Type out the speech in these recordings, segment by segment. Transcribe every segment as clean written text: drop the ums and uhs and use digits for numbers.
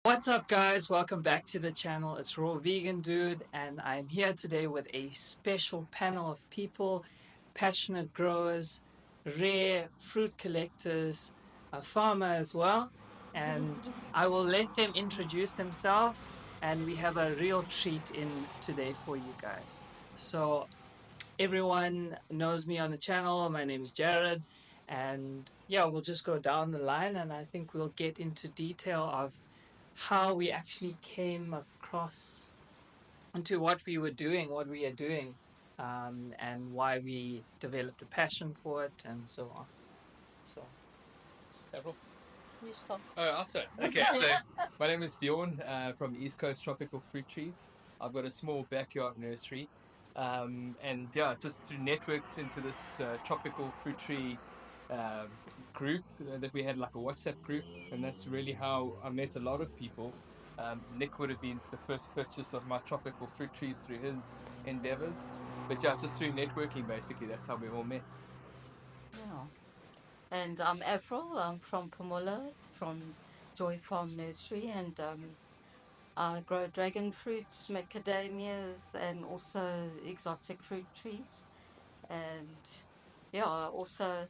What's up, guys? Welcome back to the channel. It's Raw Vegan Dude, and I'm here today with a special panel of people, passionate growers, rare fruit collectors, a farmer as well. And I will let them introduce themselves, and we have a real treat in today for you guys. So, everyone knows me on the channel. My name is Jarryd, and yeah, we'll just go down the line, and I think we'll get into detail of how we actually came across into what we were doing, what we are doing, and why we developed a passion for it, and so on. So, Avril? You start. Oh, I'll start. Okay, so my name is Bjorn from East Coast Tropical Fruit Trees. I've got a small backyard nursery. And yeah, just through networks into this tropical fruit tree um, group that we had, like a WhatsApp group. And that's really how I met a lot of people. Nick would have been the first purchase of my tropical fruit trees through his endeavors. But yeah, just through networking, basically, that's how we all met. Yeah. And I'm Avril. I'm from Pumula, from Joy Farm Nursery, and I grow dragon fruits, macadamias, and also exotic fruit trees. And yeah, I also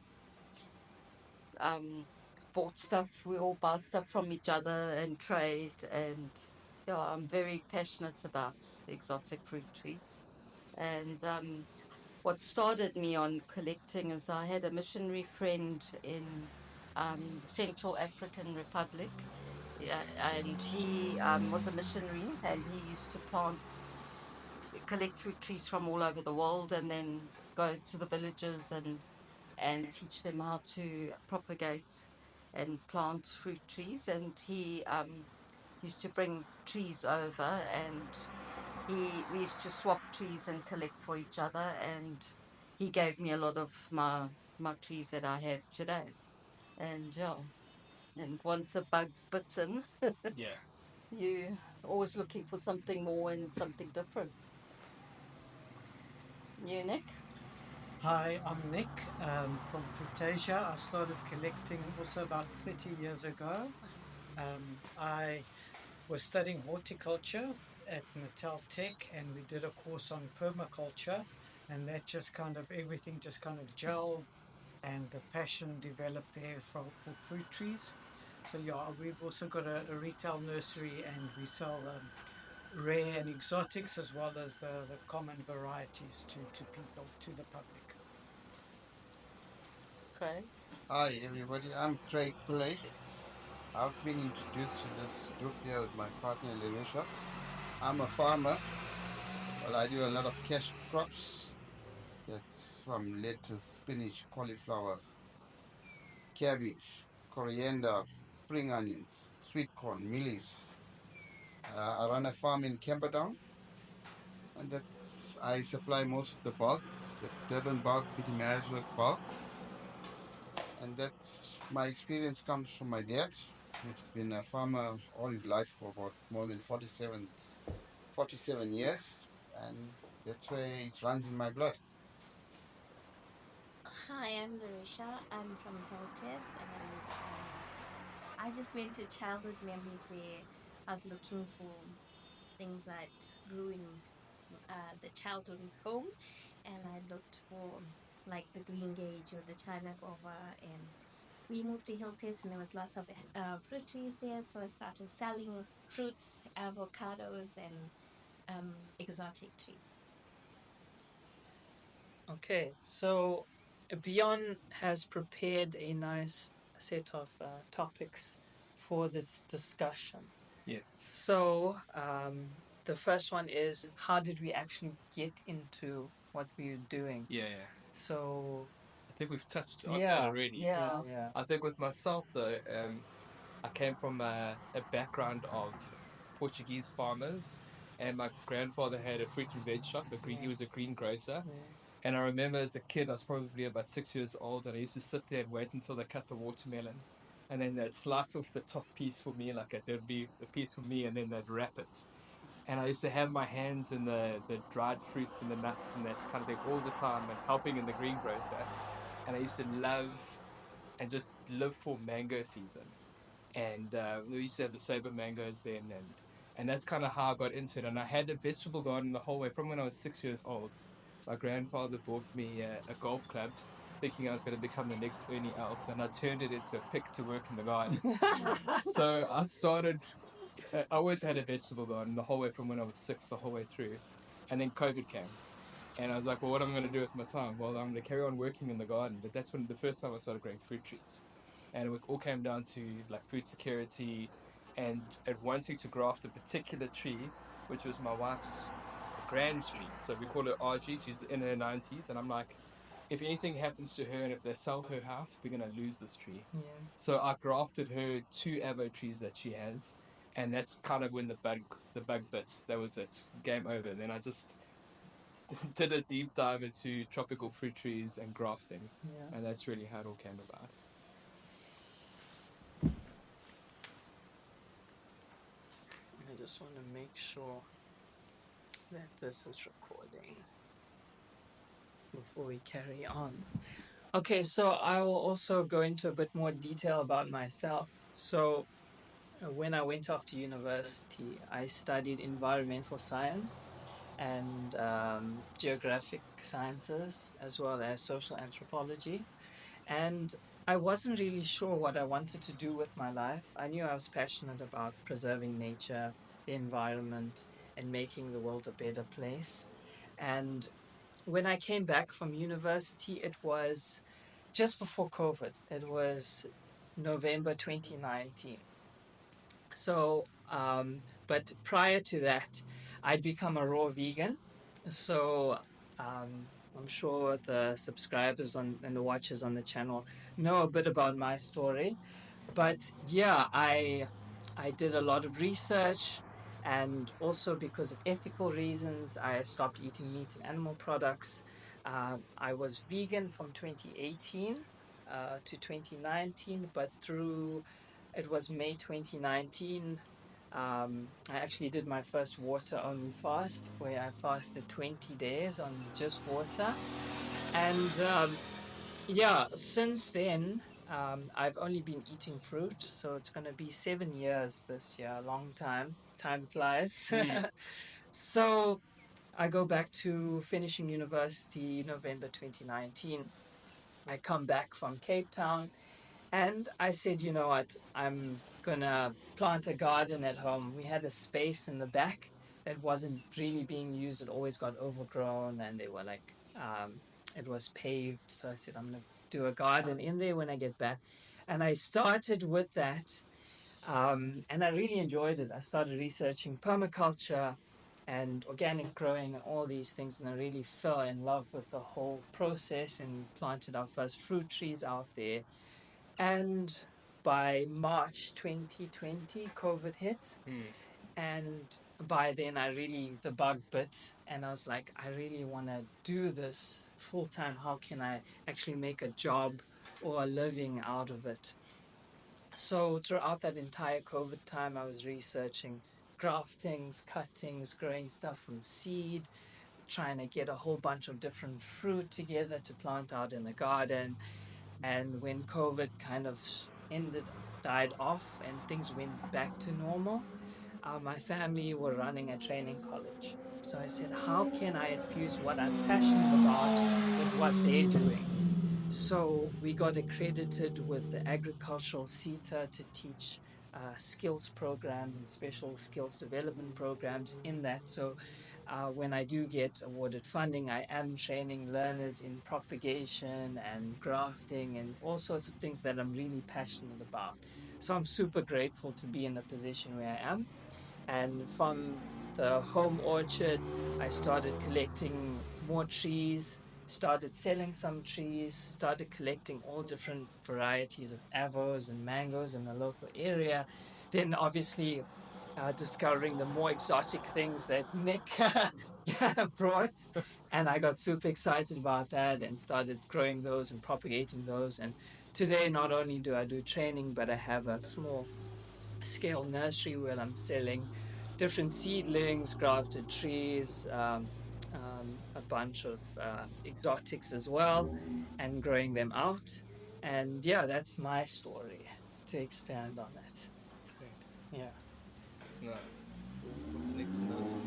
um, bought stuff. We all buy stuff from each other and trade. And yeah, I'm very passionate about exotic fruit trees. And what started me on collecting is I had a missionary friend in the Central African Republic, yeah, and he was a missionary, and he used to collect fruit trees from all over the world, and then go to the villages and teach them how to propagate and plant fruit trees. And he used to bring trees over, and we used to swap trees and collect for each other, and he gave me a lot of my trees that I have today. And yeah, and once a bug's bitten, Yeah. you always looking for something more and something different. You, Nick? Hi, I'm Nick from Fruitasia. I started collecting also about 30 years ago. I was studying horticulture at Natal Tech, and we did a course on permaculture, and that just kind of everything just kind of gelled, and the passion developed there for fruit trees. So yeah, we've also got a retail nursery, and we sell rare and exotics as well as the common varieties to people, to the public. Craig? Hi everybody, I'm Craig Pillay. I've been introduced to this group here with my partner Lenisha. I'm a farmer. Well, I do a lot of cash crops. That's from lettuce, spinach, cauliflower, cabbage, coriander, spring onions, sweet corn, mealies. I run a farm in Camperdown, and I supply most of the bulk. That's Durban bulk, Pietermaritzburg bulk, and that's my experience comes from my dad, who's been a farmer all his life for about more than 47 years, and that's where it runs in my blood. Hi, I'm Larisha. I'm from Hillcrest, and I just went to childhood memories where I was looking for things that grew in the childhood home, and I looked for like the green gage or the China guava, and we moved to Hillcrest, and there was lots of fruit trees there, so I started selling fruits, avocados, and exotic trees. okay, so Bjorn has prepared a nice set of topics for this discussion. Yes. So, the first one is how did we actually get into what we are doing? Yeah, yeah. So, I think we've touched on that yeah, already. Yeah. yeah. I think with myself though, I came from a background of Portuguese farmers, and my grandfather had a fruit and veg shop. He was a greengrocer, Yeah. and I remember as a kid, I was probably about 6 years old, and I used to sit there and wait until they cut the watermelon, and then they'd slice off the top piece for me, like there'd be a piece for me, and then they'd wrap it. And I used to have my hands in the dried fruits and the nuts and that kind of thing all the time, and helping in the greengrocer. And I used to love and just live for mango season. and we used to have the saber mangoes then, and that's kind of how I got into it. And I had a vegetable garden the whole way from when I was 6 years old. My grandfather bought me a golf club, thinking I was going to become the next Ernie Els, and I turned it into a pick to work in the garden. So I started. I always had a vegetable garden the whole way from when I was 6, the whole way through, and then COVID came. And I was like, well, what am I going to do with my time? Well, I'm going to carry on working in the garden. But that's when the first time I started growing fruit trees. And it all came down to like food security and wanting to graft a particular tree, which was my wife's grand tree. So we call her RG. She's in her 90s. And I'm like, if anything happens to her and if they sell her house, we're going to lose this tree. Yeah. So I grafted her 2 avo trees that she has. And that's kind of when the bug bit. That was it. Game over. And then I just did a deep dive into tropical fruit trees and grafting, Yeah. and that's really how it all came about. I just want to make sure that this is recording before we carry on. Okay, so I will also go into a bit more detail about myself. So when I went off to university, I studied environmental science and geographic sciences, as well as social anthropology. And I wasn't really sure what I wanted to do with my life. I knew I was passionate about preserving nature, the environment, and making the world a better place. And when I came back from university, it was just before COVID. It was November 2019. So, but prior to that, I'd become a raw vegan. So, I'm sure the subscribers and the watchers on the channel know a bit about my story. But yeah, I did a lot of research, and also because of ethical reasons, I stopped eating meat and animal products. I was vegan from 2018 to 2019, but through it was May 2019. I actually did my first water only fast where I fasted 20 days on just water. And yeah, since then, I've only been eating fruit. So it's going to be 7 years this year, a long time. Time flies. So I go back to finishing university November 2019. I come back from Cape Town and I said, you know what, I'm gonna plant a garden at home. We had a space in the back that wasn't really being used. It always got overgrown and they were like, it was paved. So I said, I'm gonna do a garden in there when I get back. And I started with that. And I really enjoyed it. I started researching permaculture and organic growing and all these things. And I really fell in love with the whole process and planted our first fruit trees out there. And by March 2020, COVID hit. And by then, the bug bit. And I was like, I really want to do this full time. How can I actually make a job or a living out of it? So throughout that entire COVID time, I was researching graftings, cuttings, growing stuff from seed, trying to get a whole bunch of different fruit together to plant out in the garden. And when COVID kind of died off, and things went back to normal, my family were running a training college. So I said, how can I infuse what I'm passionate about with what they're doing? So we got accredited with the agricultural SETA to teach skills programs and special skills development programs in that. So when I do get awarded funding, I am training learners in propagation and grafting and all sorts of things that I'm really passionate about. So I'm super grateful to be in the position where I am. And from the home orchard, I started collecting more trees, started selling some trees, started collecting all different varieties of avos and mangoes in the local area. Then, obviously, discovering the more exotic things that Nick brought. And I got super excited about that and started growing those and propagating those. And today, not only do I do training, but I have a small scale nursery where I'm selling different seedlings, grafted trees, a bunch of exotics as well, and growing them out. And yeah, that's my story to expand on that. Yeah. Nice. Ooh, what's next on the list?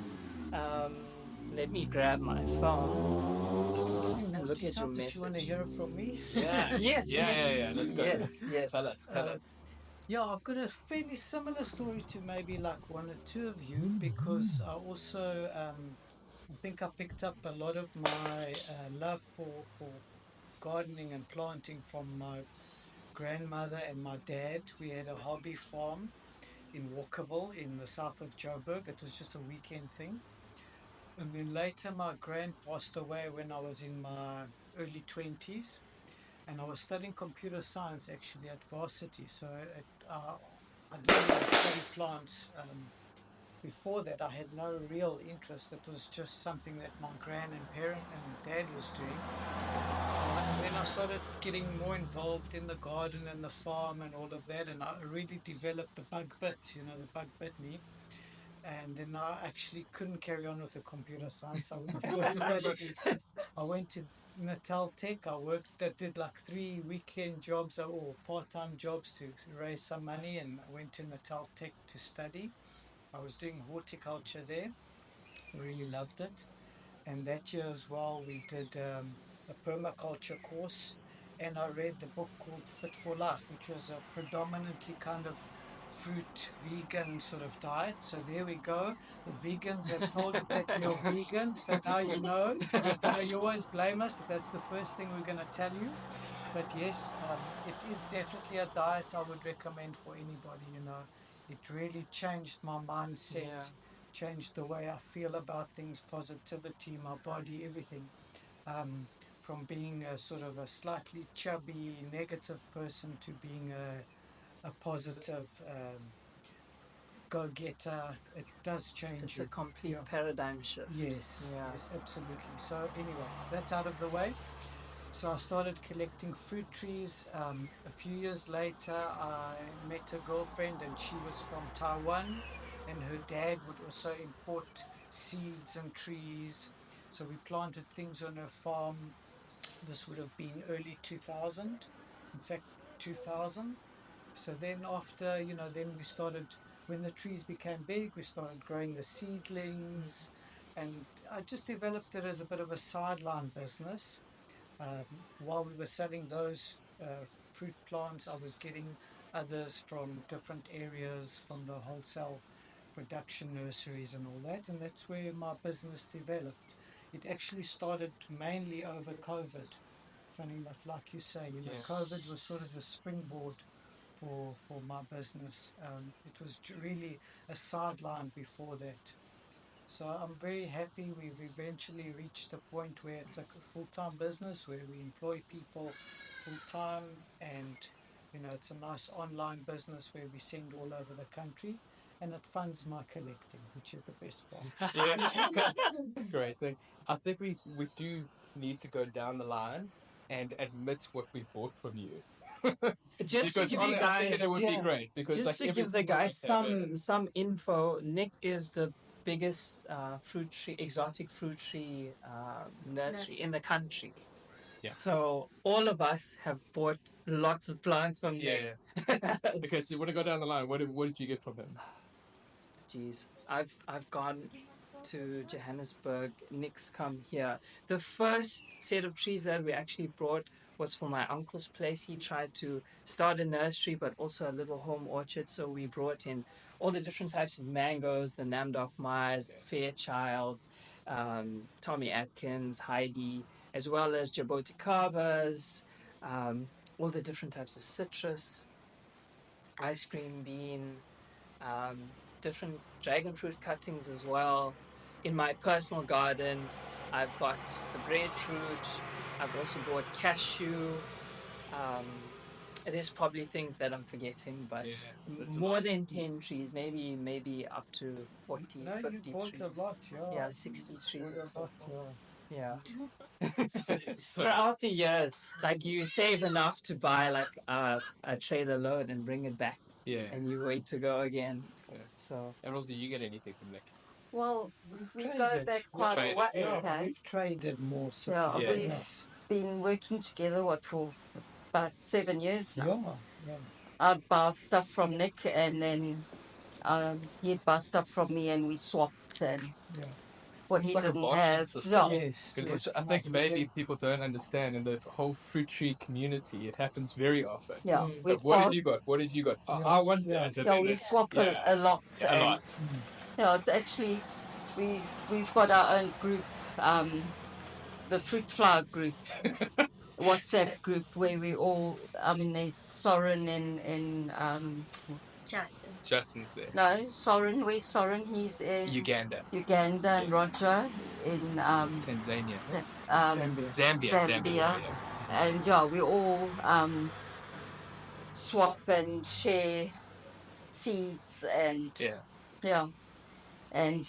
Let me grab my phone and look at your Multitask, if you want to message. hear it from me. Yeah. Yes, Yeah. Let's go. yes, yes. Tell us. Yeah, I've got a fairly similar story to maybe like one or two of you, because I also I think I picked up a lot of my love for gardening and planting from my grandmother and my dad. We had a hobby farm in Walkerville in the south of Joburg. It was just a weekend thing. And then later, my grand passed away when I was in my early 20s. And I was studying computer science actually at varsity. So I didn't even study plants. Before that, I had no real interest. It was just something that my gran and parent and dad was doing. And then I started getting more involved in the garden and the farm and all of that. And I really developed the bug bit, the bug bit me. And then I actually couldn't carry on with the computer science. I went to go study. I went to Natal Tech. I did like 3 weekend jobs or part-time jobs to raise some money, and I went to Natal Tech to study. I was doing horticulture there. Really loved it. And that year as well, we did a permaculture course, and I read the book called Fit for Life, which was a predominantly kind of fruit vegan sort of diet. So there we go. The vegans have told you that we are vegans, so now you know. You always blame us. That's the first thing we're going to tell you. But yes, it is definitely a diet I would recommend for anybody. It really changed my mindset, Yeah. changed the way I feel about things, positivity, my body, everything. From being a sort of a slightly chubby, negative person to being a positive go-getter. It does change It's you. a complete Yeah. paradigm shift. Yes, Yeah. yes, absolutely. So anyway, that's out of the way. So I started collecting fruit trees. A few years later, I met a girlfriend, and she was from Taiwan, and her dad would also import seeds and trees. So we planted things on her farm. This would have been early 2000, in fact, 2000. So then after, then we started, when the trees became big, we started growing the seedlings, and I just developed it as a bit of a sideline business. While we were selling those fruit plants, I was getting others from different areas, from the wholesale production nurseries and all that, and that's where my business developed. It actually started mainly over COVID. Funny enough, like you say, Yeah. COVID was sort of the springboard for my business. It was really a sideline before that. So I'm very happy we've eventually reached a point where it's a full-time business where we employ people full-time, and it's a nice online business where we send all over the country, and it funds my collecting, which is the best part. Yeah. Great thing. I think we do need to go down the line and admit what we bought from you. Just to Because give you I think guys, it would be great, because just like to give the everything we guys just have it. some info. Nick is the biggest fruit tree, exotic fruit tree nursery in the country. Yeah. So all of us have bought lots of plants from Yeah. Nick. Okay, so when I go down the line, what did you get from him? Jeez, I've gone to Johannesburg. Nick's come here. The first set of trees that we actually brought was for my uncle's place. He tried to start a nursery, but also a little home orchard. So we brought in all the different types of mangoes, the Namdok Mai's, Fairchild, Tommy Atkins, Heidi, as well as Jaboticabas, all the different types of citrus, ice cream bean, um, different dragon fruit cuttings as well. In my personal garden, I've got the breadfruit. I've also bought cashew. Um, there's probably things that I'm forgetting, but Yeah, that's a more lot. than 10 trees, maybe up to 40, No, you 50 bought trees. a lot, yeah. Yeah, 60 trees. Bought a lot, yeah. Yeah. So Throughout the years, like you save enough to buy like a trailer load and bring it back, yeah. and you wait to go again. Yeah. So Avril, do you get anything from Nick? Well, We've we go traded. back We've quite a traded. while. Yeah, Okay. we've traded more. So Yeah, Yeah. we've been working together, for about 7 years now. yeah. I buy stuff from Nick, and then he'd buy stuff from me and we swapped, and Yeah. what It's he like a didn't bartering have. system. Yeah. Yes. Which Yes. I think maybe people don't understand in the whole fruit tree community. It happens very often. Yeah. Mm. So what have you got? What have you got? Yeah. I want Yeah. that. And Yeah, then we it's, swap a lot, a and lot. yeah, it's actually we've got our own group, the fruit flower group, WhatsApp group, where we all. I mean, there's Soren in Justin. Justin's there. no, Soren. Where's Soren? He's in Uganda, Uganda, and Roger in Tanzania, Zambia. Zambia. and yeah, we all swap and share seeds, and Yeah. yeah, and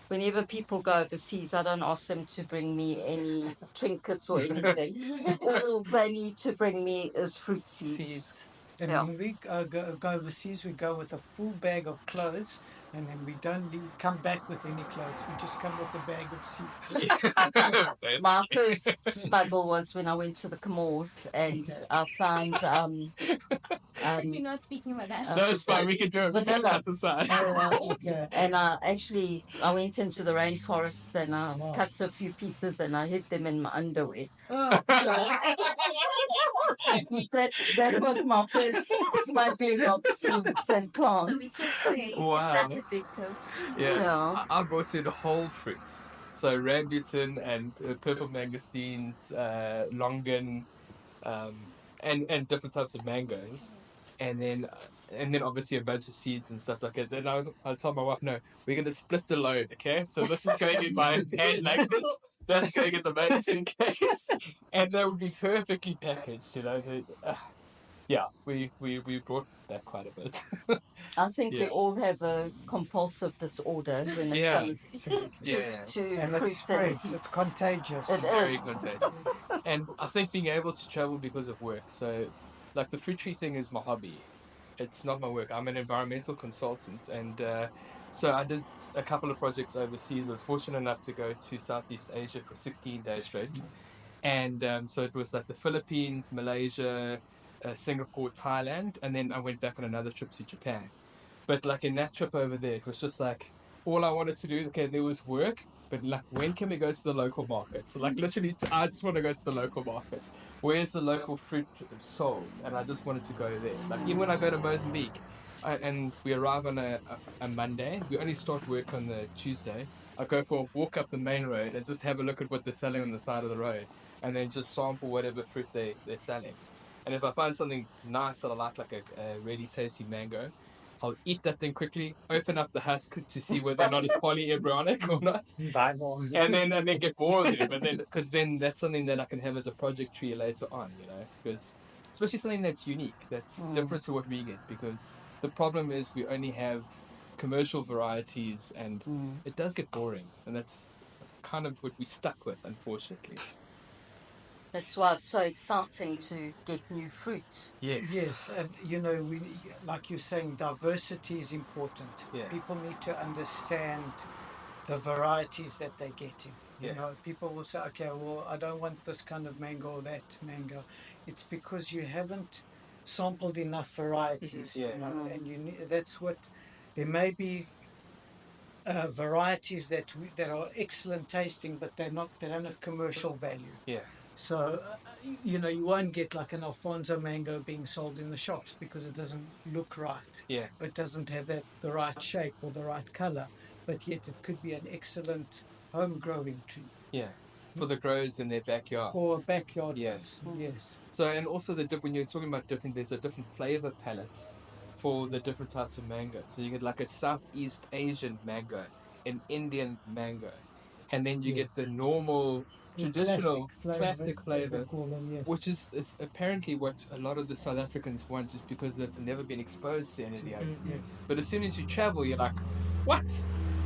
whenever people go overseas, I don't ask them to bring me any trinkets or anything. All they need to bring me is fruit seeds. And Yeah. when we go overseas, we go with a full bag of clothes, and then we don't come back with any clothes. We just come with a bag of seeds. My first smuggle was when I went to the Comores, and I found You're not speaking about that. No, it's fine. We can do it. Vanilla. Cut the side. Okay. and I went into the rainforests and I Wow. cut a few pieces and I hid them in my underwear. Oh, That was my first smuggling of seeds and So plants. we just say Wow. it's that addictive. Yeah. Yeah. I brought in whole fruits. So rambutan and purple mangosteens, longan, and different types of mangoes, and then obviously a bunch of seeds and stuff like that. Then I told my wife, no, we're gonna split the load, okay? So this is going in my hand luggage, that's going in the main suitcase, and that would be perfectly packaged, you know. Yeah, we brought that quite a bit. I think we Yeah. all have a compulsive disorder when it Yeah. comes to and fruit it spreads. and It's contagious. It Very is. contagious. And I think being able to travel because of work. So, like the fruit tree thing is my hobby. It's not my work. I'm an environmental consultant, and so I did a couple of projects overseas. I was fortunate enough to go to Southeast Asia for 16 days straight, and so it was like the Philippines, Malaysia, Singapore, Thailand, and then I went back on another trip to Japan. But like in that trip over there, it was just like all I wanted to do. Okay, there was work, but like when can we go to the local market? So like literally, I just want to go to the local market. Where's the local fruit sold? And I just wanted to go there. Like even when I go to Mozambique, and we arrive on a Monday, we only start work on the Tuesday. I go for a walk up the main road and just have a look at what they're selling on the side of the road, and then just sample whatever fruit they're selling. And if I find something nice that I like a really tasty mango, I'll eat that thing quickly, open up the husk to see whether or not it's polyembryonic or not, Buy more. and then get more of it. But then, because then that's something that I can have as a project tree later on, you know, because especially something that's unique, that's different to what we get. Because the problem is we only have commercial varieties, and it does get boring, and that's kind of what we're stuck with, unfortunately. That's why it's so exciting to get new fruit. Yes, and you know, like you're saying, diversity is important. Yeah. People need to understand the varieties that they're getting. You Yeah. know, people will say, okay, well, I don't want this kind of mango or that mango. It's because you haven't sampled enough varieties. Yeah. You know, and you need, that's what there may be. Varieties that are excellent tasting, but they don't have commercial value. Yeah. So, you know, you won't get like an Alfonso mango being sold in the shops because it doesn't look right. Yeah. It doesn't have the right shape or the right color, but yet it could be an excellent home growing tree. Yeah. For the growers in their backyard. For a backyard Yeah. person, yes. So, and also when you're talking about there's a different flavor palettes for the different types of mango. So you get like a Southeast Asian mango, an Indian mango, and then you get the normal traditional classic flavor, which is apparently what a lot of the South Africans want, is because they've never been exposed to any of the others. Yes. But as soon as you travel, you're like, what?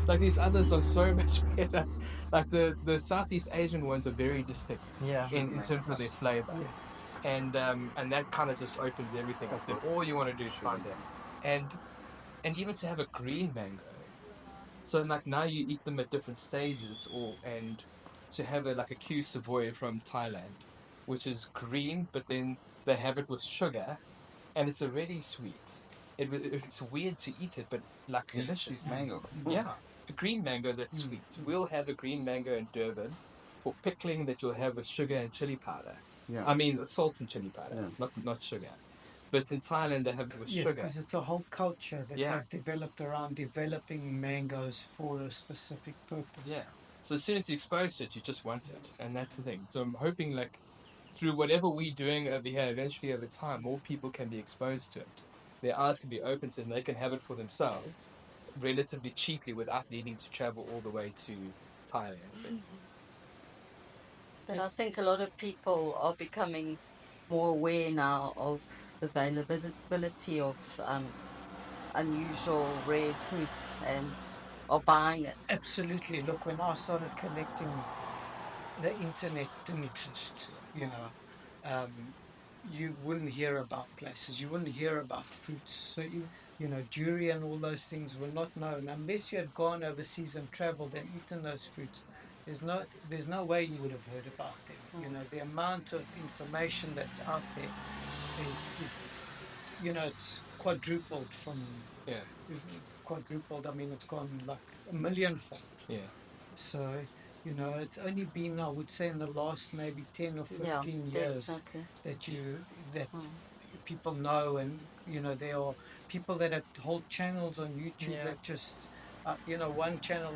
Like these others are so much better. Like the Southeast Asian ones are very distinct in terms of their flavor. Yes. And that kind of just opens everything up. Then all you want to do is find it, and even to have a green mango. So like now you eat them at different stages, and to have like a Q Savoy from Thailand, which is green, but then they have it with sugar, and it's already sweet. it's weird to eat it, but like Sweet delicious. mango. Yeah, a green mango that's sweet. We'll have a green mango in Durban for pickling that you'll have with sugar and chili powder. Yeah. I mean, salt and chili powder, Yeah. not sugar. But in Thailand, they have it with Yes, sugar. because it's a whole culture that Yeah. they've developed around developing mangoes for a specific purpose. Yeah. So as soon as you expose it, you just want it, and that's the thing. So I'm hoping like through whatever we're doing over here, eventually over time, more people can be exposed to it. Their eyes can be open to it, and they can have it for themselves relatively cheaply without needing to travel all the way to Thailand. But I think a lot of people are becoming more aware now of the availability of unusual rare fruits and are buying it. Absolutely. Look, when I started collecting, the internet didn't exist. You know, you wouldn't hear about places. You wouldn't hear about fruits. So you know, durian, all those things were not known unless you had gone overseas and travelled and eaten those fruits. There's no way you would have heard about them. You know, the amount of information that's out there is you know, it's quadrupled from Yeah. quadrupled. I mean, it's gone like a millionfold. Yeah. So, you know, it's only been, I would say, in the last maybe 10 or 15 years Definitely. that people know, and you know, there are people that have whole channels on YouTube that just, you know, one channel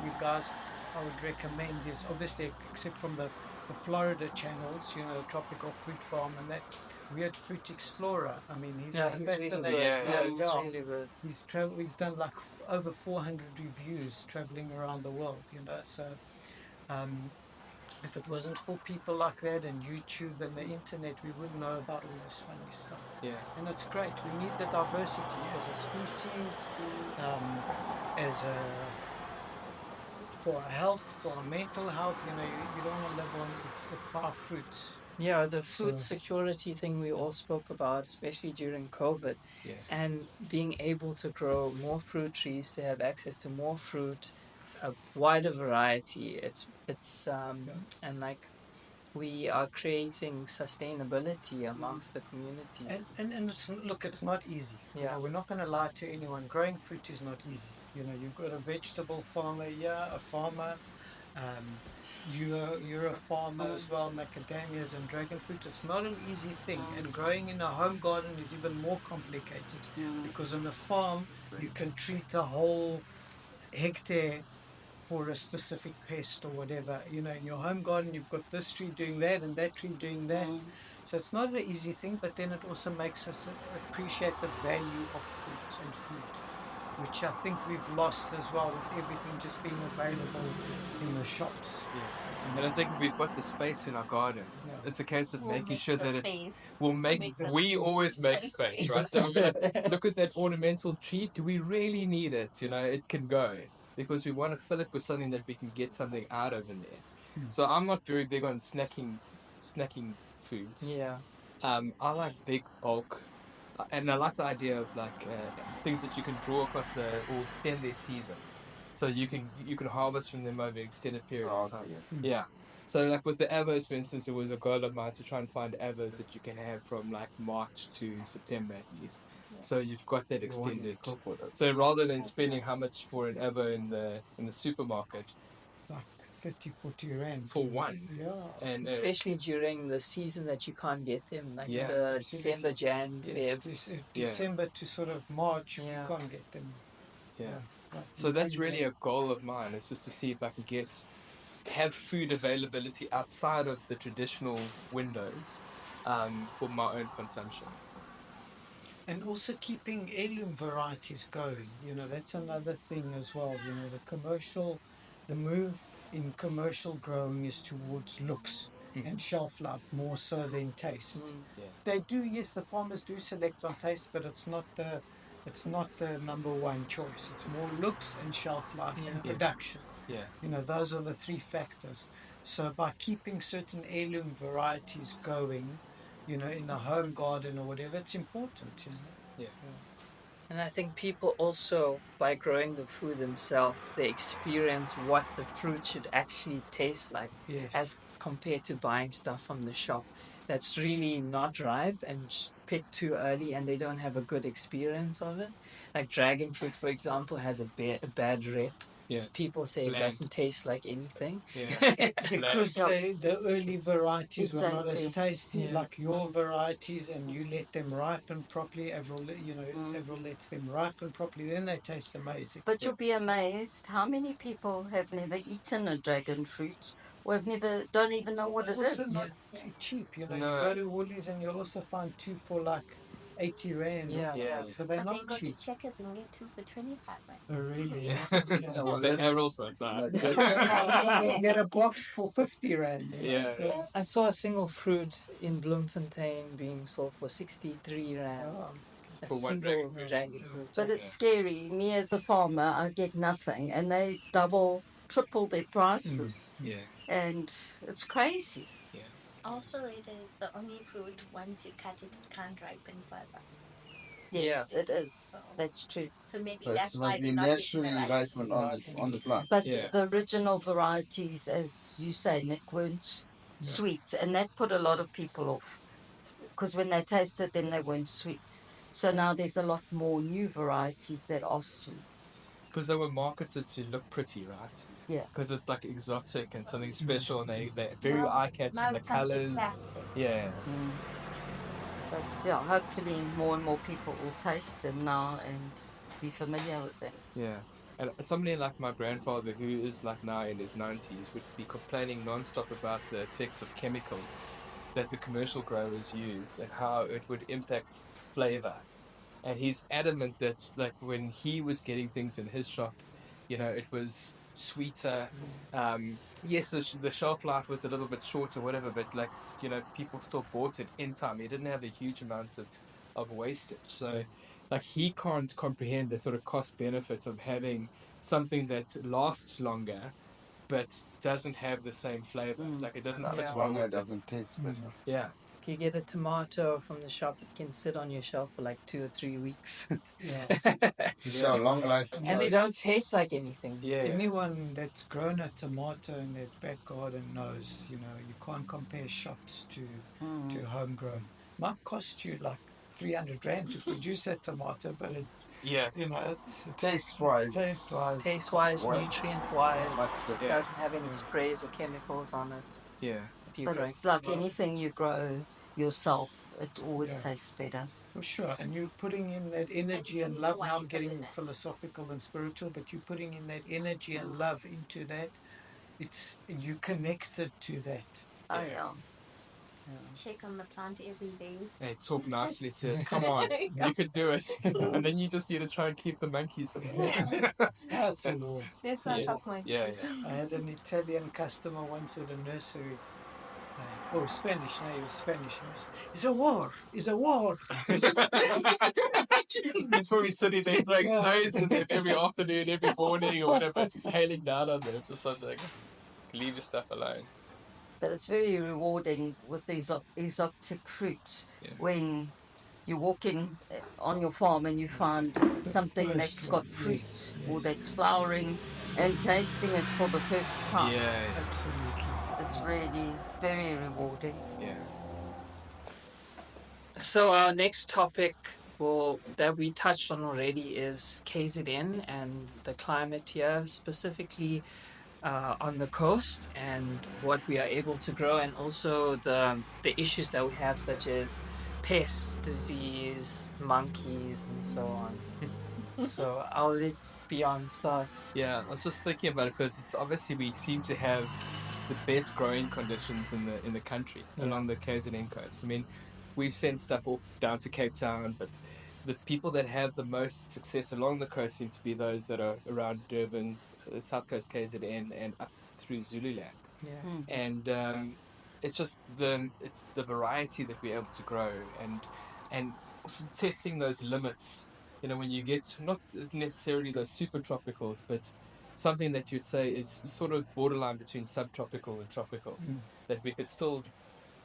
you guys, I would recommend is obviously, except from the Florida channels, you know, Tropical Fruit Farm and that. Weird Fruit Explorer. I mean, he's He's really fascinating. good. He's really good. He's done like over 400 reviews traveling around the world. You know, so if it wasn't for people like that and YouTube and the internet, we wouldn't know about all this funny stuff. Yeah. And it's great. We need the diversity as a species, as a for our health, for our mental health. You know, you don't want to live on with 5 fruits. Yeah, the food So- security thing we all spoke about, especially during COVID, Yes. and being able to grow more fruit trees, to have access to more fruit, a wider variety. It's and like we are creating sustainability amongst the community. And it's, look, it's not easy. You know, we're not going to lie to anyone. Growing fruit is not easy. You know, you've got a vegetable farmer, a farmer. You're a farmer as well, macadamias and dragon fruit. It's not an easy thing, and growing in a home garden is even more complicated because on the farm you can treat a whole hectare for a specific pest or whatever. You know, in your home garden you've got this tree doing that and that tree doing that. So it's not an easy thing, but then it also makes us appreciate the value of fruit and food, which I think we've lost as well with everything just being available in the shops. Yeah. And I think we've got the space in our gardens. Yeah. It's a case of We'll making make sure the that it's space. we'll make the we space. always make space, right? So we're gonna look at that ornamental tree. Do we really need it? You know, it can go because we want to fill it with something that we can get something out of in there. So I'm not very big on snacking foods. Yeah. I like big bulk, and I like the idea of like things that you can draw across or extend their season, so you can harvest from them over an extended period of time. Yeah. So like with the avos, for instance, it was a goal of mine to try and find avos that you can have from like March to September at least. So you've got that extended. So rather than spending how much for an avo in the supermarket, Like 30, 40 rand. for one. Yeah. And Especially during the season that you can't get them, like Yeah. the December, Jan, Yes, Feb. December to sort of March, Yeah. you can't get them. yeah. Right. So that's really a goal of mine. It's just to see if I can have food availability outside of the traditional windows for my own consumption. And also keeping heirloom varieties going. You know, that's another thing as well. You know, the move in commercial growing is towards looks and shelf life more so than taste. Yeah. They do, yes, the farmers do select on taste, but it's not the number one choice. It's more looks and shelf life and production. Yeah. You know, those are the 3 factors. So by keeping certain heirloom varieties going, you know, in the home garden or whatever, it's important, you know. Yeah. And I think people also, by growing the food themselves, they experience what the fruit should actually taste like Yes. as compared to buying stuff from the shop. that's really not ripe and picked too early, and they don't have a good experience of it. Like dragon fruit, for example, has a bad rep. Yeah. People say it Bland. doesn't taste like anything. Yeah. It's because the early varieties were not as Exactly. tasty Yeah. like your varieties, and you let them ripen properly. Avril, Avril lets them ripen properly, then they taste amazing. But you'll be amazed how many people have never eaten a dragon fruit or don't even know what it Also is. not cheap, you No. go to Woolies and you'll also find two for like 80 rand. Yeah. Yeah. So they're But not then go to cheap. Checkers and get 2 for 25 rand. Oh, really? Yeah. well, The that's- Avrils was that. You get a box for 50 rand. Yeah. So, I saw a single fruit in Bloemfontein being sold for 63 rand. oh, A For one single dragon dragon fruit. fruit. But it's scary. Me as a farmer, I get nothing, and they double, triple their prices, Yeah. and it's crazy. Also, it is the only fruit, once you cut it, it can't ripen further. Yes, it is. So, That's true. so maybe So it that's why must be they're not getting naturally the right. ripened on the plant. But Yeah. the original varieties, as you say, Nick, weren't sweet, and that put a lot of people off because when they tasted them, they weren't sweet. So now there's a lot more new varieties that are sweet. Because they were marketed to look pretty, right? Yeah. Because it's like exotic and something special, and they're very eye-catching. Now The it comes in colors. plastic. Yeah. But yeah, hopefully more and more people will taste them now and be familiar with them. Yeah. And somebody like my grandfather, who is like now in his 90s, would be complaining non-stop about the effects of chemicals that the commercial growers use and how it would impact flavor. And he's adamant that like when he was getting things in his shop, it was sweeter. Yes, the shelf life was a little bit shorter, whatever, but like, people still bought it in time. He didn't have a huge amount of wastage. So like he can't comprehend the sort of cost benefit of having something that lasts longer but doesn't have the same flavor. Like it doesn't sit well Longer with it. doesn't taste better. Yeah. If you get a tomato from the shop, it can sit on your shelf for like 2 or 3 weeks. To show long life. And they don't taste like anything. Yeah. anyone that's grown a tomato in their back garden knows, you can't compare shops to homegrown. Might cost you like 300 rand to produce a tomato, but it's, Yeah. it's Taste-wise. taste-wise. Taste-wise, Well, nutrient-wise, much it different. doesn't have any sprays or chemicals on it. Yeah. If you But grow it's like anything you grow yourself, it always tastes better. For sure, and you're putting in that energy and love. Now I'm getting philosophical and spiritual, but you're putting in that energy and love into that. It's you connected to that. Oh yeah. Check on the plant every day. They talk nicely to it. Come on, you could do it. And then you just need to try and keep the monkeys away. That's a law. Let's not Yeah. talk my Yeah, kids. yeah. I had an Italian customer once at a nursery. Spanish. No, he was Spanish. It's a war. It's a war. Before we sitting there throwing stones at them every afternoon, every morning, or whatever, just hailing down on them, just something. Leave your stuff alone. But it's very rewarding with these exotic fruit when you're walking on your farm and you find something first that's got one, fruit yes, or yes. that's flowering and tasting it for the first time. Yeah, Absolutely. It's really very rewarding. yeah. So our next topic, that we touched on already, is KZN and the climate here, specifically on the coast, and what we are able to grow, and also the issues that we have, such as pests, disease, monkeys, and so on. So I'll let Bjorn start. Yeah, I was just thinking about it because it's obviously we seem to have the best growing conditions in the country along the KZN coast. I mean, we've sent stuff off down to Cape Town, but the people that have the most success along the coast seem to be those that are around Durban, the South Coast KZN, and up through Zululand. Yeah. And it's just the variety that we're able to grow, and also testing those limits. When you get not necessarily those super tropicals, but something that you'd say is sort of borderline between subtropical and tropical, that we could still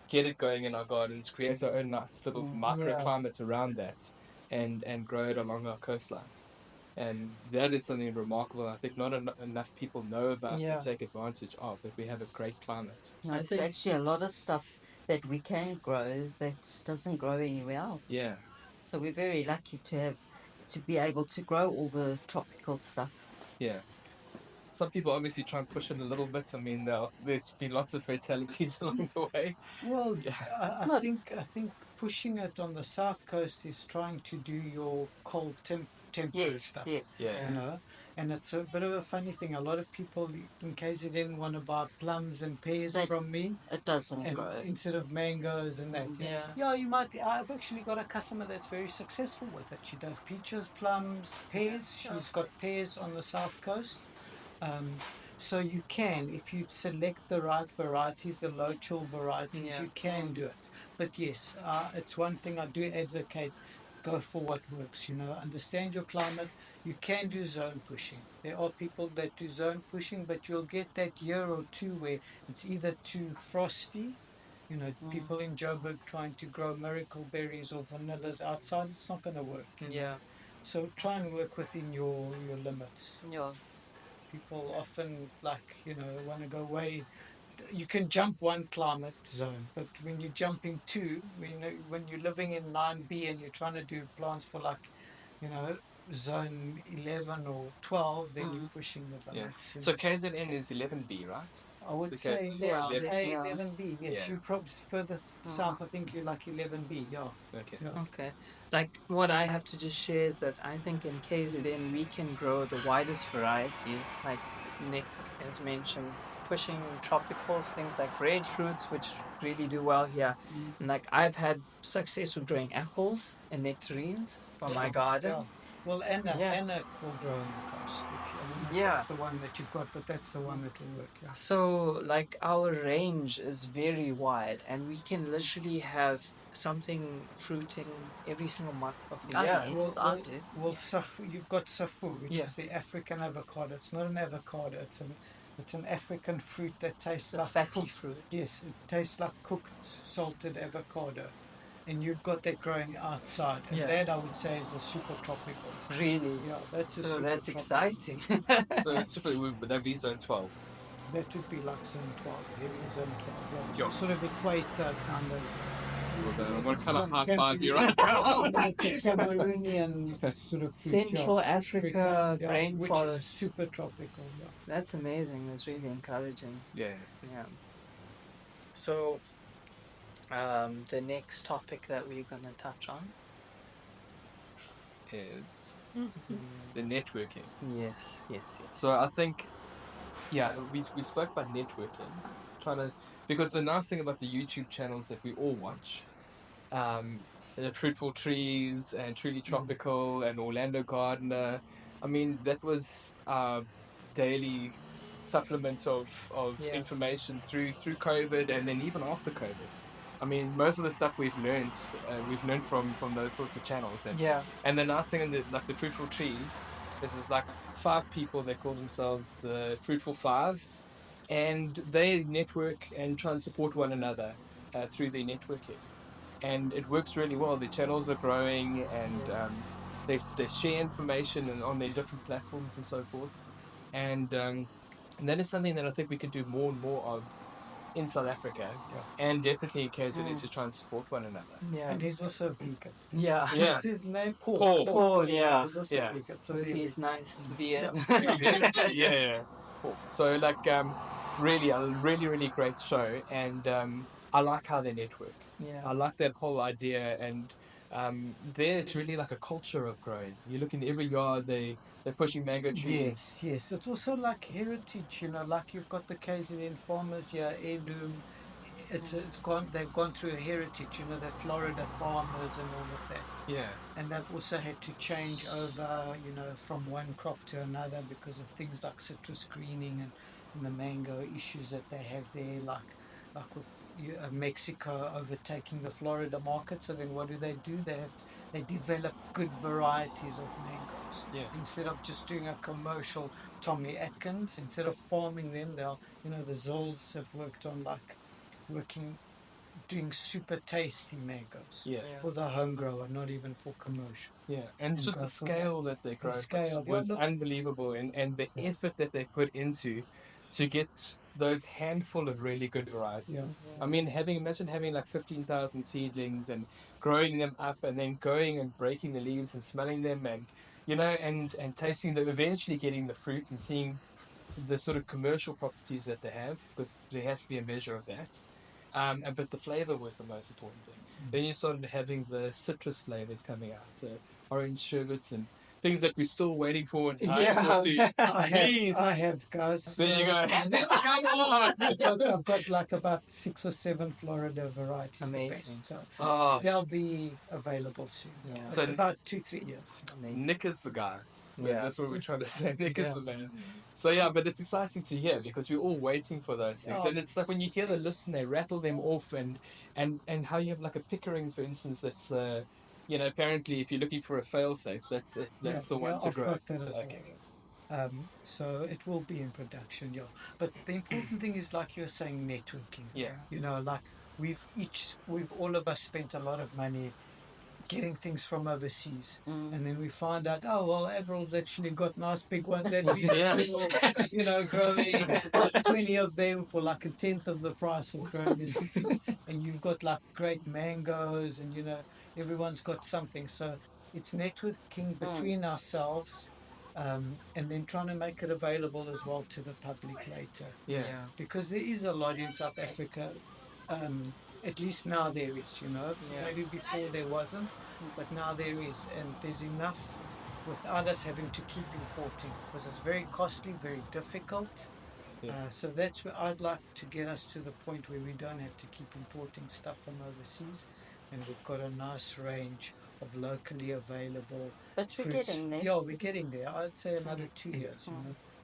get it going in our gardens, create our own nice little microclimate around that, and grow it along our coastline. And that is something remarkable. I think not enough people know about to take advantage of, that we have a great climate. There's actually a lot of stuff that we can grow that doesn't grow anywhere else. Yeah. So we're very lucky to be able to grow all the tropical stuff. Yeah. Some people obviously try and push it a little bit. I mean, there's been lots of fatalities along the way. Well, Yeah. I No. think pushing it on the south coast is trying to do your cold temperate Yes, stuff. yes. Yeah. You know, and it's a bit of a funny thing. A lot of people in KZN want to buy plums and pears That- from me, It doesn't and grow. instead of mangoes and that. Mm. Yeah, you might. I've actually got a customer that's very successful with it. She does peaches, plums, pears. She's got pears on the south coast. So you can, if you select the right varieties, the low chill varieties, you can do it. But yes, it's one thing I do advocate: go for what works. Understand your climate. You can do zone pushing. There are people that do zone pushing, but you'll get that year or two where it's either too frosty. People in Joburg trying to grow miracle berries or vanillas outside, it's not going to work. So try and work within your limits. Yeah. People often want to go way. You can jump one climate zone, but when you're jumping two, when you're living in 9B and you're trying to do plants for zone 11 or 12, then you're pushing the Yeah. limits. So KZN is 11B, right? I would Okay. say Yeah, A, yeah. 11B. Yes, Yeah. you probably further south. I think you're like 11B. Yeah. Okay. Yeah. Okay. Like what I have to just share is that I think in KZN we can grow the widest variety, like Nick has mentioned, pushing tropicals, things like red fruits, which really do well here. And like I've had success with growing apples and nectarines from my garden. Yeah. Well, Anna Yeah. will grow on the coast. I don't know if Yeah. that's the one that you've got, but that's the one that will work. Yeah. So, like, our range is very wide, and we can literally have something fruiting every single month of the Oh, year. yes, I do. Well, safu, you've got safu, which Yeah. is the African avocado. It's not an avocado. It's an African fruit that tastes It's a like fatty cooked. fruit. Yes, it tastes like cooked salted avocado, and you've got that growing outside. And Yeah. that I would say is a super tropical. Really? Yeah, that's a So super that's tropical. exciting. So it's super. Would that be zone 12? That would be like zone 12, heavy zone 12. Yeah. Yeah. Sort of equator kind of. I'm going to kind of high five you right now. It's a Cameroonian sort of fruit, Central Africa, yeah, which rainforest. is super tropical. Yeah. That's amazing. That's really encouraging. Yeah. Yeah. So, the next topic that we're going to touch on Is the networking. Yes, yes, yes. So I think, yeah, we spoke about networking, because the nice thing about the YouTube channels that we all watch, the Fruitful Trees and Truly Tropical and Orlando Gardener, I mean, that was our daily supplements of Yeah. information through COVID and then even after COVID. I mean, most of the stuff we've learned from those sorts of channels. And Yeah. and the nice thing in the Fruitful Trees is there's like 5 people that call themselves the Fruitful Five, and they network and try and support one another through their networking, and it works really well. Their channels are growing, and they share information and on their different platforms and so forth, and that is something that I think we could do more and more of in South Africa, and definitely in KZN to try and support one another. Yeah. And he's also vegan. Yeah. Yeah. What's his name? Paul. Paul, yeah. He's also Yeah. vegan. So With there we his nice beard. Yeah. Cool. So like really a really great show, and I like how they network. Yeah. I like that whole idea, and there it's really like a culture of growing. You look in every yard, they're pushing mango trees. Yes. It's also like heritage, like you've got the KZN farmers here, heirloom. They've gone through a heritage, the Florida farmers and all of that. Yeah. And they've also had to change over, from one crop to another because of things like citrus greening and the mango issues that they have there, like with Mexico overtaking the Florida market. So then what do? They develop good varieties of mangoes. Yeah. Instead of just doing a commercial Tommy Atkins, instead of farming them, the Zolls have worked on doing super tasty mangoes for the home grower, not even for commercial. Yeah, and it's just the scale that they grow scale, was unbelievable, and the effort that they put into to get those handful of really good varieties. Yeah. I mean, imagine having like 15,000 seedlings and growing them up, and then going and breaking the leaves and smelling them, and and tasting them, eventually getting the fruit and seeing the sort of commercial properties that they have, because there has to be a measure of that. But the flavor was the most important thing. Then you started having the citrus flavors coming out, so orange sherbets and things that we're still waiting for and dying for to. I have, guys. There you go. Come on. I've got like about 6 or 7 Florida varieties. Amazing. The best, so Oh, they'll be available soon. Yeah. So- About 2-3 years. Amazing. Nick is the guy. Yeah. That's what we're trying to say. Nick is Yeah. the man. So yeah, but it's exciting to hear because we're all waiting for those things. Oh. And it's like when you hear the list and they rattle them off, and how you have like a Pickering, for instance, that's apparently if you're looking for a fail safe, that's it. That's the one to I've grow. got that as well. Okay. So it will be in production, yeah. But the important thing is, like you're saying, networking. Yeah. Like we've all of us spent a lot of money getting things from overseas, and then we find out, oh well, Avril's actually got nice big ones that we growing 20 of them for like a tenth of the price of growing the citrus, and you've got like great mangoes, and everyone's got something. So it's networking between ourselves, and then trying to make it available as well to the public later, Yeah. because there is a lot in South Africa. At least now there is, maybe before there wasn't, but now there is, and there's enough without us having to keep importing, because it's very costly, very difficult. Yeah. So that's where I'd like to get us to the point where we don't have to keep importing stuff from overseas, and we've got a nice range of locally available But we're fruits. getting there. Yeah, we're getting there. I'd say another 2 years,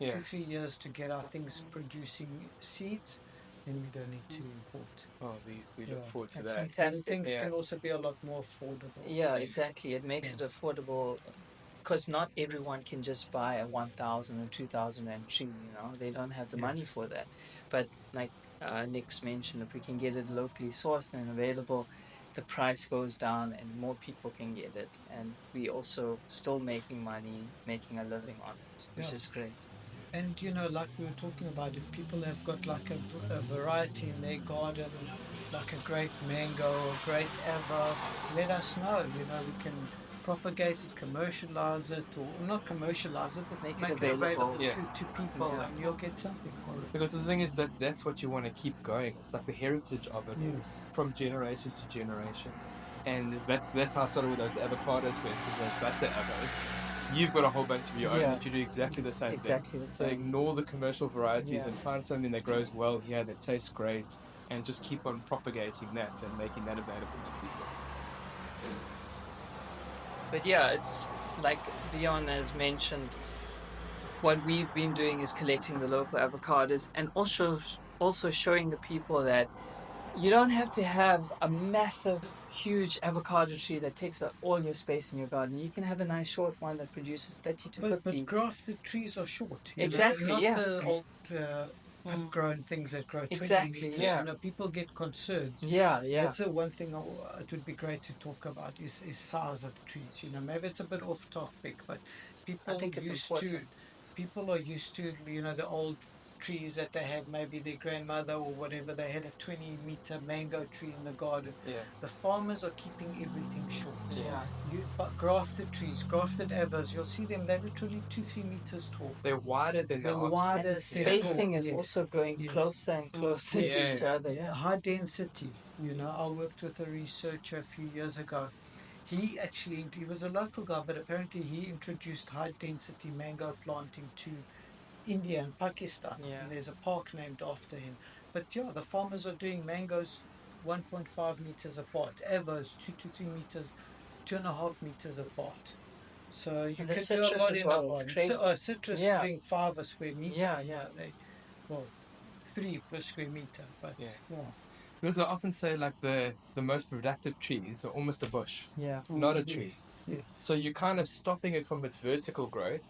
Yeah. 2-3 years to get our things producing seeds, then we don't need to import. Oh, we look forward to That's that. fantastic. Things Yeah. can also be a lot more affordable. Yeah, exactly. It makes it affordable because not everyone can just buy a 1,000 or 2,000 rand tree. They don't have the money for that. But like Nick's mentioned, if we can get it locally sourced and available, the price goes down and more people can get it. And we also still making money, making a living on it, which Yeah. is great. And like we were talking about, if people have got like a variety in their garden, like a great mango or great avo, let us know. We can propagate it, commercialize it, or not commercialize it, but Make make it it available Yeah. to people, Yeah. and you'll get something for it. Because the thing is that's what you want to keep going. It's like the heritage of it Yes. from generation to generation. And that's how I started with those avocados, for instance, those butter avos. You've got a whole bunch of your own, Yeah. but you do exactly the same Exactly the thing. So same. ignore the commercial varieties Yeah. and find something that grows well here, that tastes great, and just keep on propagating that and making that available to people. But yeah, it's like Bjorn has mentioned, what we've been doing is collecting the local avocados and also showing the people that you don't have to have a massive, huge avocado tree that takes up all your space in your garden. You can have a nice short one that produces 30 to 50. But grafted trees are short. Exactly, Not yeah. the old upgrown things that grow 20 Exactly, meters. yeah. People get concerned. Yeah. That's the one thing it would be great to talk about is size of trees. Maybe it's a bit off topic, but I think it's important. People are used to the old trees that they had, maybe their grandmother or whatever, they had a 20-meter mango tree in the garden. Yeah. The farmers are keeping everything short. Yeah. But grafted trees, grafted avos, you'll see them, they're literally 2-3 meters tall. They're wider than They're the wider. And the spacing is Yes. also going Yes. closer and closer Yeah. to each other. Yeah, high density. I worked with a researcher a few years ago. He was a local guy, but apparently he introduced high density mango planting to India and Pakistan. Yeah. And there's a park named after him. But yeah, the farmers are doing mangoes 1.5 meters apart, avos 2 to 3 meters, 2.5 meters apart. So you And the can do a citrus lot as in well, a it's garden. crazy. Citrus Yeah. doing 5 a square meter. Yeah. 3 per square meter. But Yeah. yeah. Because I often say like the most productive trees are almost a bush, Yeah. not a tree. Yes. So you're kind of stopping it from its vertical growth,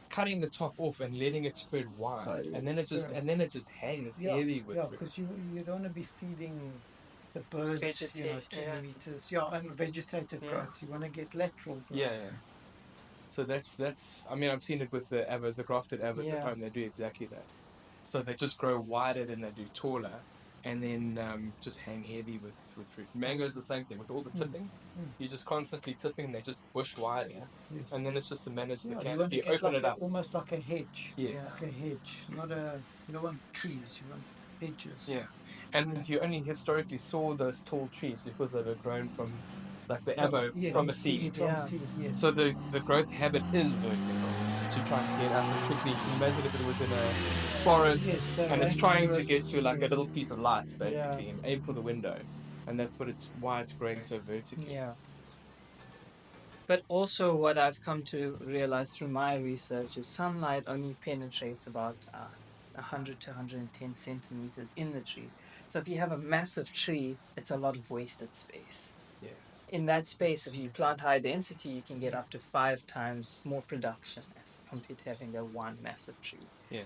cutting the top off and letting it spread wide, and then it just hangs heavy with fruit. because you don't want to be feeding the birds, Vegetation, 20 meters. Yeah, and vegetative Yeah. growth. You want to get lateral growth. Yeah. So that's. I mean, I've seen it with the avos, the grafted avos Yeah. at home. They do exactly that. So they just grow wider than they do taller, and then just hang heavy with fruit. Mango is the same thing with all the tipping. You're just constantly tipping. They just bush wider, Yes. and then it's just to manage the Yeah, you want to canopy. get Open like it up. almost like a hedge. Yes. Like a hedge, not a. You don't want trees. You want hedges. Yeah, and you only historically saw those tall trees because they were grown from, like the avo, from a seed. From Yeah. seed. Yes. So the growth habit is vertical to try and get up as quickly. You can imagine if it was in a forest Yes, the and it's trying to rainforest, get to like a yes. little piece of light, basically, and aim for the window, and that's what it's why it's growing so vertically. Yeah. But also, what I've come to realize through my research is sunlight only penetrates about 100 to 110 centimeters in the tree. So if you have a massive tree, it's a lot of wasted space. Yeah. In that space, if you plant high density, you can get up to 5 times more production as compared to having a one massive tree. Yeah.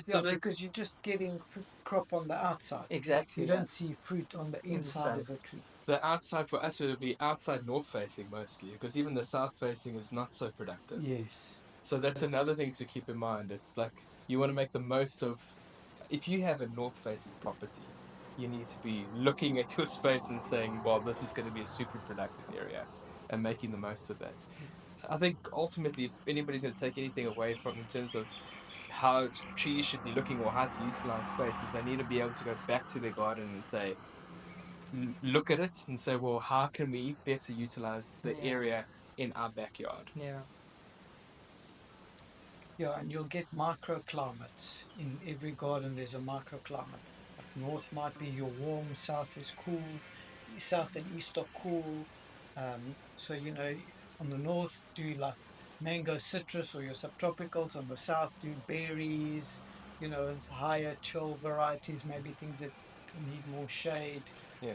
So Yeah, because you're just getting fruit crop on the outside. exactly, You yeah. don't see fruit on the inside of the tree. The outside for us would be outside north facing mostly, because even the south facing is not so productive. Yes. So that's another thing to keep in mind. It's like you want to make the most of, if you have a north facing property, you need to be looking at your space and saying, well, this is going to be a super productive area, and making the most of that. I think ultimately, if anybody's going to take anything away from in terms of how trees should be looking or how to utilize spaces, they need to be able to go back to their garden and say, look at it and say, well, how can we better utilize the area in our backyard? Yeah. Yeah, and you'll get microclimates. In every garden, there's a microclimate. Like north might be your warm, south is cool, south and east are cool. So, on the north, do like mango citrus or your subtropicals. On the south, do berries, and higher chill varieties, maybe things that need more shade. Yeah.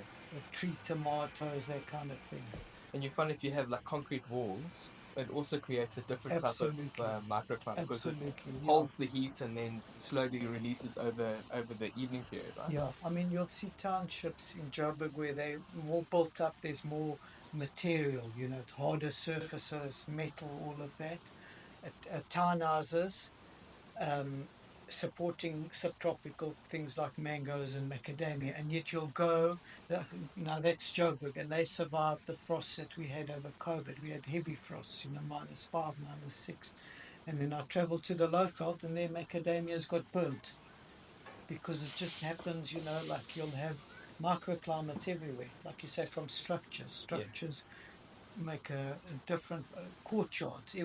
Tree tomatoes, that kind of thing. And you find if you have like concrete walls, it also creates a different type of microclimate because it holds the heat and then slowly releases over the evening period, right? Yeah, I mean, you'll see townships in Joburg where they're more built up, there's more material, harder surfaces, metal, all of that. Townhouses, supporting subtropical things like mangoes and macadamia, and yet you'll go, now that's Joburg, and they survived the frosts that we had over COVID. We had heavy frosts, -5, -6, and then I travelled to the Lowveld and their macadamias got burnt because it just happens, like you'll have microclimates everywhere, like you say, from structures make a different courtyards,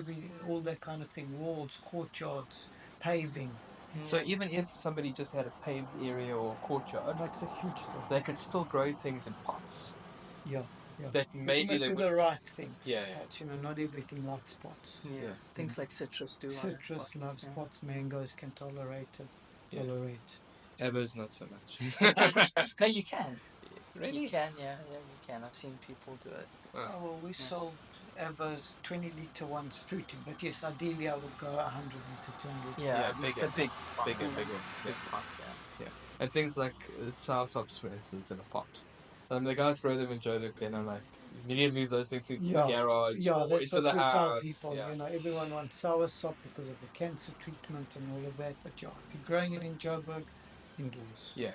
all that kind of thing, walls, courtyards, paving. So even if somebody just had a paved area or courtyard, It makes a huge difference. they could still grow things in pots. Yeah. That maybe you must they do would. the right things. Yeah. Pots, not everything likes pots. Yeah. Things like citrus do. Citrus loves pots. Mangoes can tolerate it. Avos not so much. No, you can. Really? You can, yeah, you can. I've seen people do it. Well, we sold Avos 20-litre ones fruiting, but yes, ideally I would go 100-litre, 200. Yeah, it's bigger. a big Bigger. big pot, yeah. And things like sourshops, for instance, in a pot. The guys grow them in Joburg, and I'm like, you need to move those things into the garage or that's into what the we house. tell people. Everyone wants soursop because of the cancer treatment and all of that. But if you're growing it in Joburg, indoors. Yeah.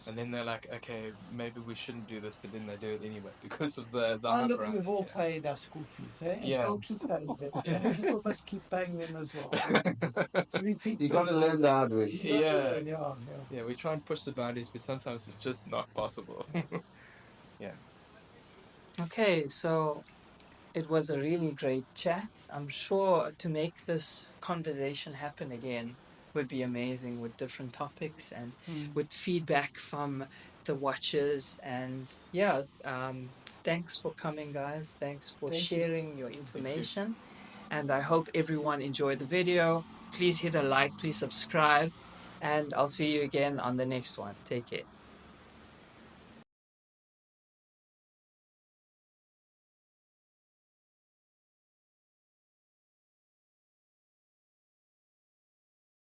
And then they're like, okay, maybe we shouldn't do this, but then they do it anyway because of the hype around. We've all paid our school fees, eh? Yeah. I'll keep paying them. People must keep paying them as well. You got to learn the hard way. Yeah, we try and push the boundaries, but sometimes it's just not possible. Yeah. Okay, so it was a really great chat. I'm sure to make this conversation happen again would be amazing with different topics and with feedback from the watchers. And thanks for coming, guys. Thanks for sharing your information. And I hope everyone enjoyed the video. Please hit a like, please subscribe, and I'll see you again on the next one. Take care.